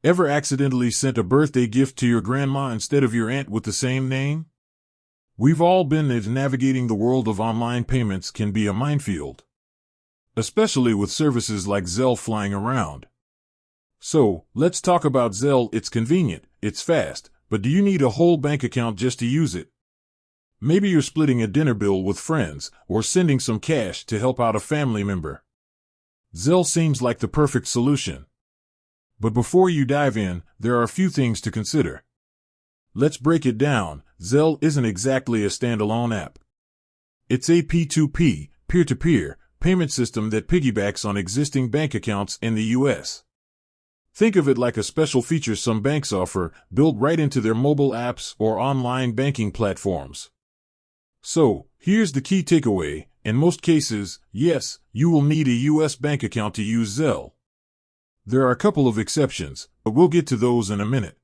Ever accidentally sent a birthday gift to your grandma instead of your aunt with the same name? We've all been there. Navigating the world of online payments can be a minefield, especially with services like Zelle flying around. So, let's talk about Zelle. It's convenient, it's fast, but do you need a whole bank account just to use it? Maybe you're splitting a dinner bill with friends or sending some cash to help out a family member. Zelle seems like the perfect solution. But before you dive in, there are a few things to consider. Let's break it down. Zelle isn't exactly a standalone app. It's a P2P, peer-to-peer, payment system that piggybacks on existing bank accounts in the U.S. Think of it like a special feature some banks offer, built right into their mobile apps or online banking platforms. So, here's the key takeaway. In most cases, yes, you will need a U.S. bank account to use Zelle. There are a couple of exceptions, but we'll get to those in a minute.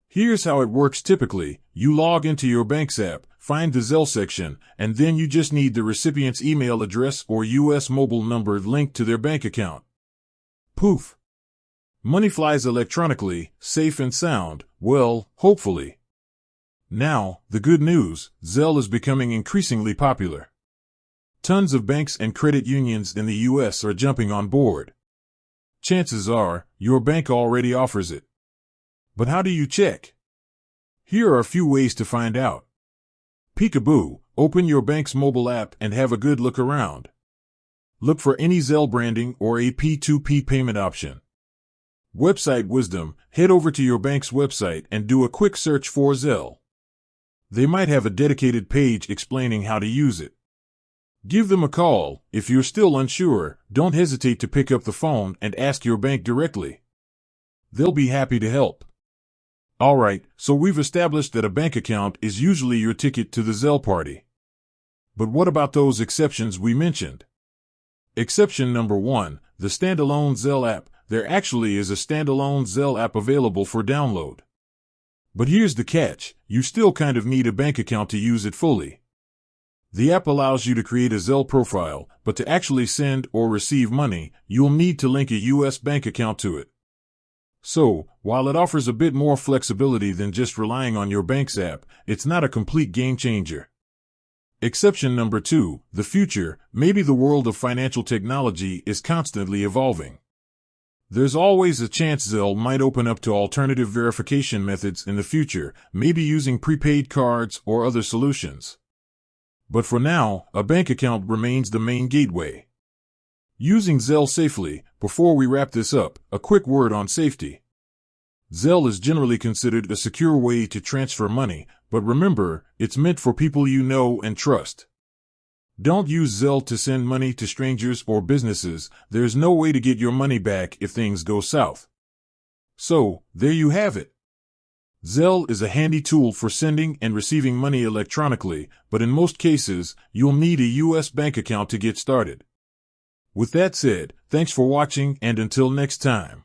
Here's how it works typically. You log into your bank's app, find the Zelle section, and then you just need the recipient's email address or U.S. mobile number linked to their bank account. Poof! Money flies electronically, safe and sound, well, hopefully. Now, the good news, Zelle is becoming increasingly popular. Tons of banks and credit unions in the U.S. are jumping on board. Chances are, your bank already offers it. But how do you check? Here are a few ways to find out. Peekaboo, open your bank's mobile app and have a good look around. Look for any Zelle branding or a P2P payment option. Website wisdom, head over to your bank's website and do a quick search for Zelle. They might have a dedicated page explaining how to use it. Give them a call. If you're still unsure, don't hesitate to pick up the phone and ask your bank directly. They'll be happy to help. Alright, so we've established that a bank account is usually your ticket to the Zelle party. But what about those exceptions we mentioned? Exception number 1, the standalone Zelle app. There actually is a standalone Zelle app available for download. But here's the catch, you still kind of need a bank account to use it fully. The app allows you to create a Zelle profile, but to actually send or receive money, you'll need to link a U.S. bank account to it. So, while it offers a bit more flexibility than just relying on your bank's app, it's not a complete game changer. Exception number 2, the future. Maybe the world of financial technology is constantly evolving. There's always a chance Zelle might open up to alternative verification methods in the future, maybe using prepaid cards or other solutions. But for now, a bank account remains the main gateway. Using Zelle safely. Before we wrap this up, a quick word on safety. Zelle is generally considered a secure way to transfer money, but remember, it's meant for people you know and trust. Don't use Zelle to send money to strangers or businesses. There's no way to get your money back if things go south. So, there you have it. Zelle is a handy tool for sending and receiving money electronically, but in most cases, you'll need a U.S. bank account to get started. With that said, thanks for watching, and until next time.